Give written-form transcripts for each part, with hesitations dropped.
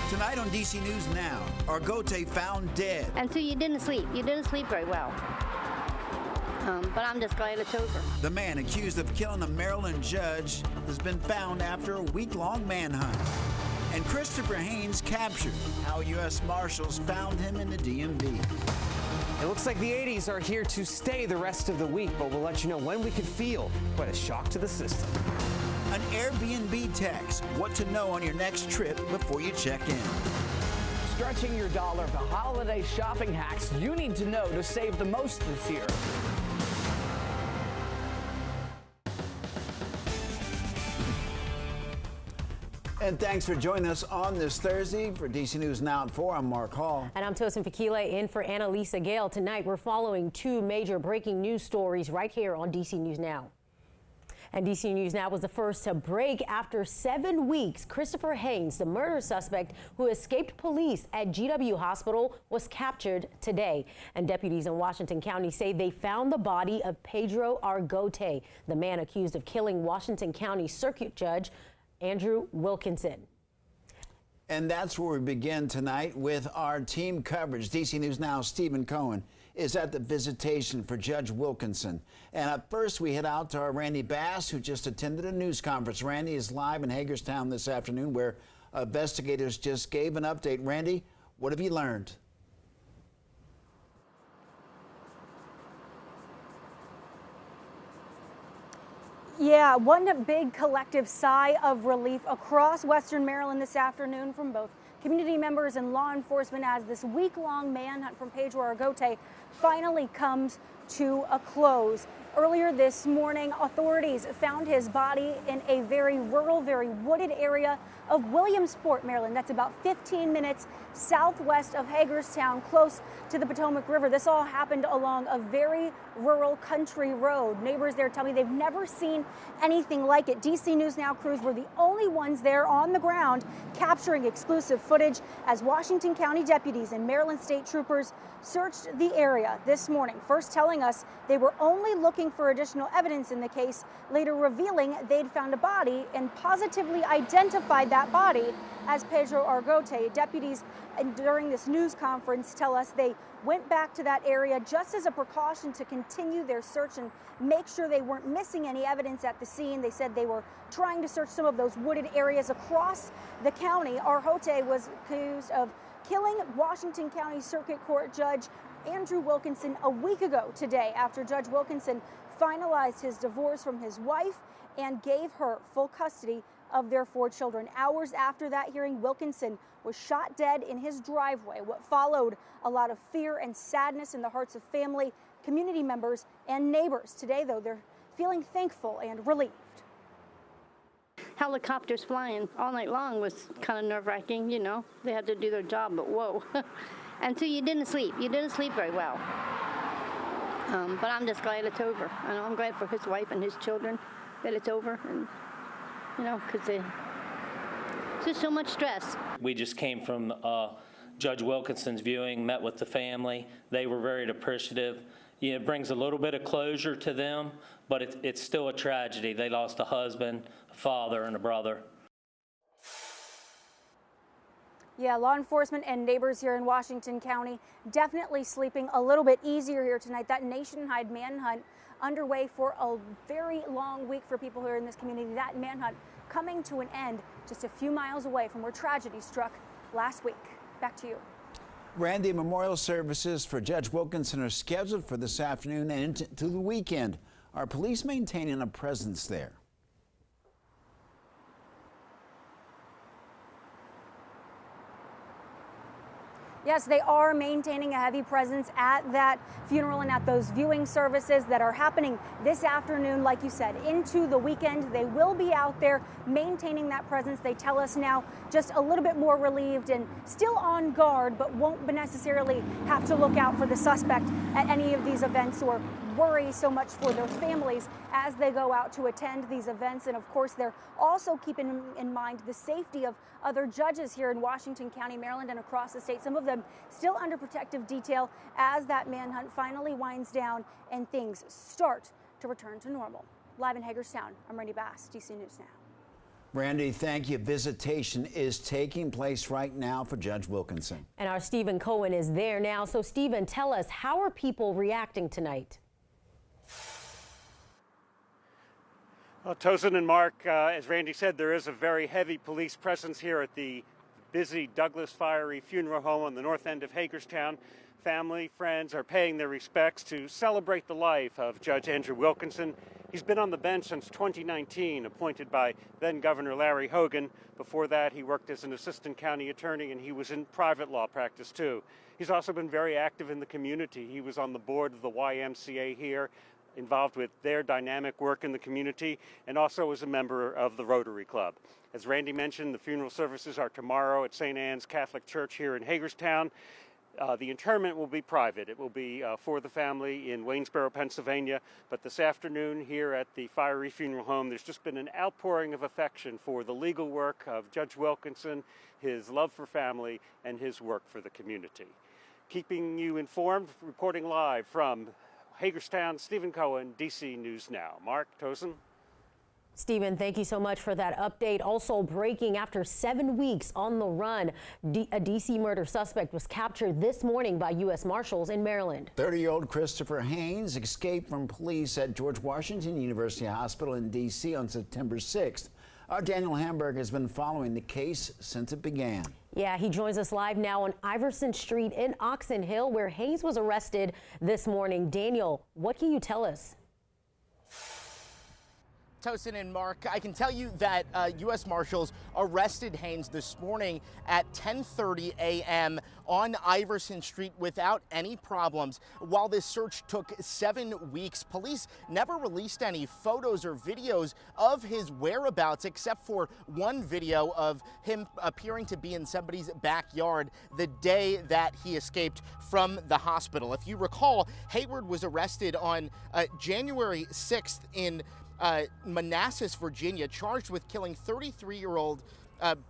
Tonight on DC News Now, Argote found dead. And so you didn't sleep. You didn't sleep very well. But I'm just glad it's over. The man accused of killing a Maryland judge has been found after a week-long manhunt. And Christopher Haynes captured. How U.S. Marshals found him in the DMV. It looks like the 80s are here to stay the rest of the week, but we'll let you know when we could feel quite a shock to the system. An Airbnb text. What to know on your next trip before you check in. Stretching your dollar, the holiday shopping hacks you need to know to save the most this year. And thanks for joining us on this Thursday. For DC News Now at 4, I'm Mark Hall. And I'm Tosin Fakile in for Annalisa Gale. Tonight, we're following two major breaking news stories right here on DC News Now. And DC News Now was the first to break after 7 weeks. Christopher Haynes, the murder suspect who escaped police at GW Hospital, was captured today. And deputies in Washington County say they found the body of Pedro Argote, the man accused of killing Washington County Circuit Judge Andrew Wilkinson. And that's where we begin tonight with our team coverage. DC News Now, Stephen Cohen is at the Visitation for Judge Wilkinson. And at first, we head out to our Randy Bass, who just attended a news conference. Randy is live in Hagerstown this afternoon, where investigators just gave an update. Randy, what have you learned? Yeah, one big collective sigh of relief across Western Maryland this afternoon from both community members and law enforcement as this week-long manhunt from Pedro Argote finally comes to a close. Earlier this morning, authorities found his body in a very rural, very wooded area of Williamsport, Maryland. That's about 15 minutes southwest of Hagerstown, close to the Potomac River. This all happened along a very rural country road. Neighbors there tell me they've never seen anything like it. DC News Now crews were the only ones there on the ground capturing exclusive footage as Washington County deputies and Maryland State troopers searched the area this morning, first telling us they were only looking for additional evidence in the case, later revealing they'd found a body and positively identified that body as Pedro Argote. Deputies during this news conference tell us they went back to that area just as a precaution to continue their search and make sure they weren't missing any evidence at the scene. They said they were trying to search some of those wooded areas across the county. Argote was accused of killing Washington County Circuit Court Judge Andrew Wilkinson a week ago today, after Judge Wilkinson finalized his divorce from his wife and gave her full custody of their 4 children. Hours after that hearing, Wilkinson was shot dead in his driveway. What followed, a lot of fear and sadness in the hearts of family, community members, and neighbors. Today, though, they're feeling thankful and relieved. Helicopters flying all night long was kind of nerve-wracking, you know. They had to do their job, but whoa. And so you didn't sleep. You didn't sleep very well. But I'm just glad it's over. And I'm glad for his wife and his children that it's over. And, you know, because it's just so much stress. We just came from Judge Wilkinson's viewing, met with the family. They were very appreciative. You know, it brings a little bit of closure to them, but it's still a tragedy. They lost a husband, a father, and a brother. Yeah, law enforcement and neighbors here in Washington County definitely sleeping a little bit easier here tonight. That nationwide manhunt underway for a very long week for people here in this community. That manhunt coming to an end just a few miles away from where tragedy struck last week. Back to you. Randy, memorial services for Judge Wilkinson are scheduled for this afternoon and into the weekend. Are police maintaining a presence there? Yes, they are maintaining a heavy presence at that funeral and at those viewing services that are happening this afternoon. Like you said, into the weekend, they will be out there maintaining that presence. They tell us now just a little bit more relieved and still on guard, but won't necessarily have to look out for the suspect at any of these events or worry so much for their families as they go out to attend these events. And of course, they're also keeping in mind the safety of other judges here in Washington County, Maryland, and across the state. Some of them still under protective detail as that manhunt finally winds down and things start to return to normal. Live in Hagerstown, I'm Randy Bass, DC News Now. Randy, thank you. Visitation is taking place right now for Judge Wilkinson. And our Stephen Cohen is there now. So, Stephen, tell us, how are people reacting tonight? Well, Tosin and Mark, as Randy said, there is a very heavy police presence here at the busy Douglas Fiery Funeral Home on the north end of Hagerstown. Family, friends are paying their respects to celebrate the life of Judge Andrew Wilkinson. He's been on the bench since 2019, appointed by then-Governor Larry Hogan. Before that, he worked as an assistant county attorney, and he was in private law practice, too. He's also been very active in the community. He was on the board of the YMCA here, involved with their dynamic work in the community, and also was a member of the Rotary Club. As Randy mentioned, the funeral services are tomorrow at St. Anne's Catholic Church here in Hagerstown. The interment will be private. It will be for the family in Waynesboro, Pennsylvania. But this afternoon here at the Fiery Funeral Home, there's just been an outpouring of affection for the legal work of Judge Wilkinson, his love for family, and his work for the community. Keeping you informed, reporting live from Hagerstown, Stephen Cohen, DC News Now. Mark, Tosin. Stephen, thank you so much for that update. Also breaking, after 7 weeks on the run, a D.C. murder suspect was captured this morning by U.S. Marshals in Maryland. 30-year-old Christopher Haynes escaped from police at George Washington University Hospital in D.C. on September 6th. Our Daniel Hamburg has been following the case since it began. Yeah, he joins us live now on Iverson Street in Oxon Hill, where Haynes was arrested this morning. Daniel, what can you tell us? Tosin and Mark, I can tell you that U.S. Marshals arrested Haynes this morning at 10:30 a.m. on Iverson Street without any problems. While this search took 7 weeks, police never released any photos or videos of his whereabouts, except for one video of him appearing to be in somebody's backyard the day that he escaped from the hospital. If you recall, Hayward was arrested on January 6th in Manassas, Virginia, charged with killing 33-year-old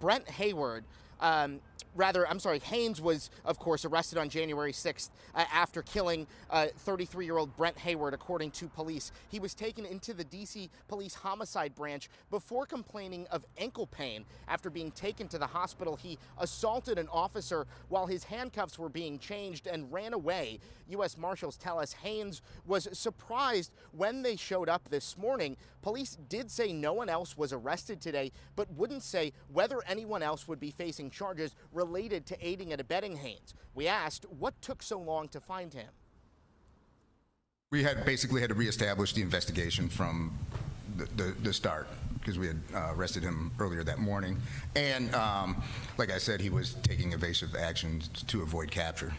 Brent Hayward. Haynes was, of course, arrested on January 6th after killing 33-year-old Brent Hayward, according to police. He was taken into the D.C. Police Homicide Branch before complaining of ankle pain. After being taken to the hospital, he assaulted an officer while his handcuffs were being changed and ran away. U.S. Marshals tell us Haynes was surprised when they showed up this morning. Police did say no one else was arrested today, but wouldn't say whether anyone else would be facing charges related to aiding and abetting Haynes. We asked what took so long to find him. We had basically had to reestablish the investigation from the start, because we had arrested him earlier that morning. And like I said, he was taking evasive actions to avoid capture.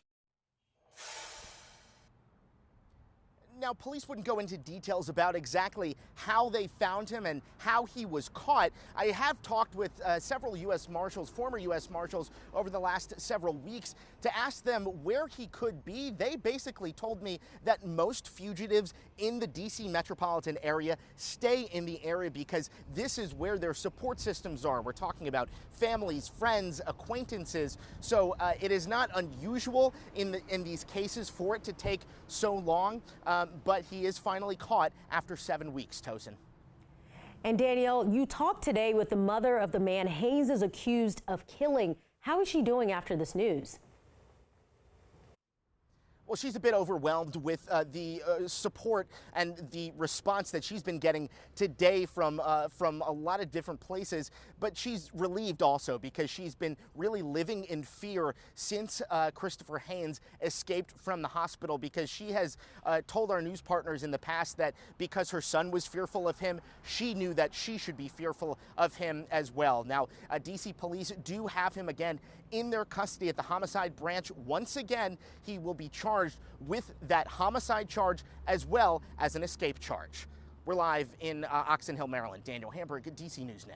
Now, police wouldn't go into details about exactly how they found him and how he was caught. I have talked with several U.S. Marshals, former U.S. Marshals, over the last several weeks to ask them where he could be. They basically told me that most fugitives in the D.C. metropolitan area stay in the area because this is where their support systems are. We're talking about families, friends, acquaintances. So it is not unusual in these cases for it to take so long. But he is finally caught after 7 weeks, Tosin. And Danielle, you talked today with the mother of the man Haynes is accused of killing. How is she doing after this news? Well, she's a bit overwhelmed with the support and the response that she's been getting today from a lot of different places. But she's relieved also because she's been really living in fear since Christopher Haynes escaped from the hospital, because she has told our news partners in the past that because her son was fearful of him, she knew that she should be fearful of him as well. Now, D.C. police do have him again in their custody at the homicide branch. Once again, he will be charged with that homicide charge as well as an escape charge. We're live in Oxon Hill, Maryland. Daniel Hamburg, DC News Now.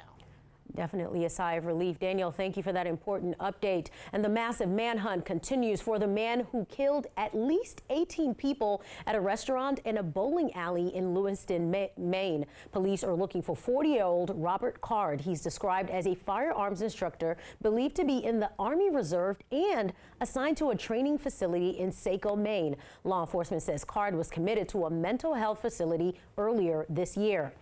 Definitely a sigh of relief. Daniel, thank you for that important update. And the massive manhunt continues for the man who killed at least 18 people at a restaurant and a bowling alley in Lewiston, Maine. Police are looking for 40-year-old Robert Card. He's described as a firearms instructor believed to be in the Army Reserve and assigned to a training facility in Saco, Maine. Law enforcement says Card was committed to a mental health facility earlier this year.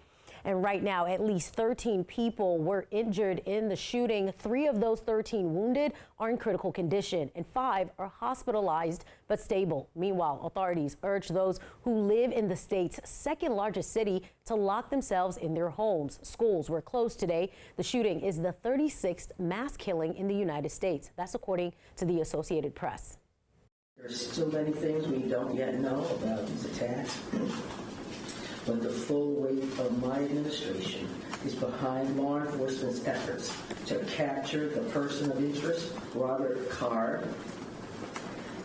And right now, at least 13 people were injured in the shooting. 3 of those 13 wounded are in critical condition, and 5 are hospitalized but stable. Meanwhile, authorities urge those who live in the state's second largest city to lock themselves in their homes. Schools were closed today. The shooting is the 36th mass killing in the United States. That's according to the Associated Press. There's still many things we don't yet know about these attacks. But the full weight of my administration is behind law enforcement's efforts to capture the person of interest, Robert Card,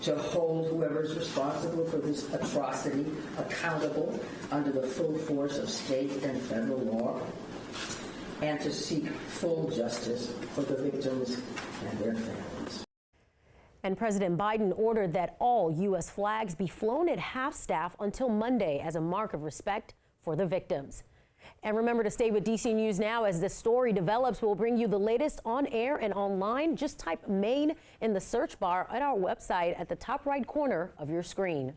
to hold whoever is responsible for this atrocity accountable under the full force of state and federal law, and to seek full justice for the victims and their families. And President Biden ordered that all U.S. flags be flown at half-staff until Monday as a mark of respect for the victims. And remember to stay with DC News Now as this story develops. We'll bring you the latest on air and online. Just type Maine in the search bar at our website at the top right corner of your screen.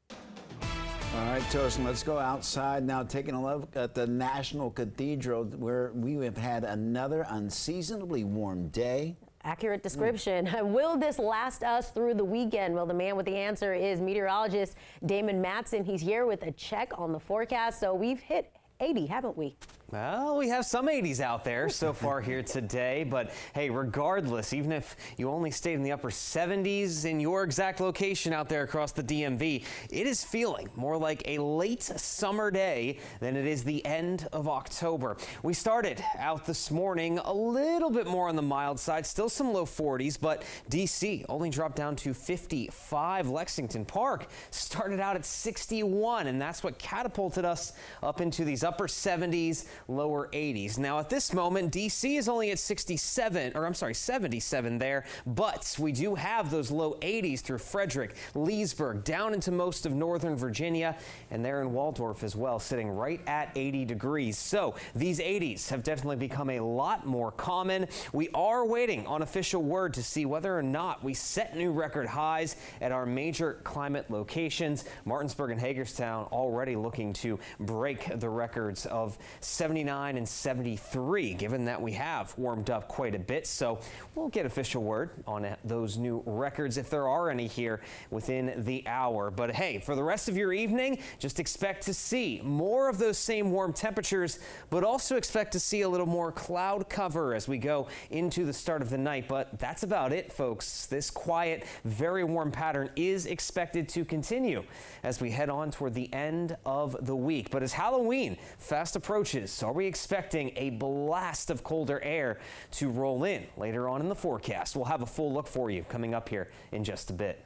All right, Tosin, let's go outside now, taking a look at the National Cathedral, where we have had another unseasonably warm day. Accurate description. Will this last us through the weekend? Well, the man with the answer is meteorologist Damon Matson. He's here with a check on the forecast. So we've hit 80, haven't we? Well, we have some 80s out there so far here today, but hey, regardless, even if you only stayed in the upper 70s in your exact location out there across the DMV, it is feeling more like a late summer day than it is the end of October. We started out this morning a little bit more on the mild side, still some low 40s, but DC only dropped down to 55. Lexington Park started out at 61, and that's what catapulted us up into these upper 70s, lower 80s. Now at this moment, DC is only at 77 there, but we do have those low 80s through Frederick, Leesburg, down into most of northern Virginia, and there in Waldorf as well, sitting right at 80 degrees. So these 80s have definitely become a lot more common. We are waiting on official word to see whether or not we set new record highs at our major climate locations. Martinsburg and Hagerstown already looking to break the records of 79 and 73, given that we have warmed up quite a bit. So we'll get official word on those new records, if there are any, here within the hour. But hey, for the rest of your evening, just expect to see more of those same warm temperatures, but also expect to see a little more cloud cover as we go into the start of the night. But that's about it, folks. This quiet, very warm pattern is expected to continue as we head on toward the end of the week. But as Halloween fast approaches, are we expecting a blast of colder air to roll in later on in the forecast? We'll have a full look for you coming up here in just a bit.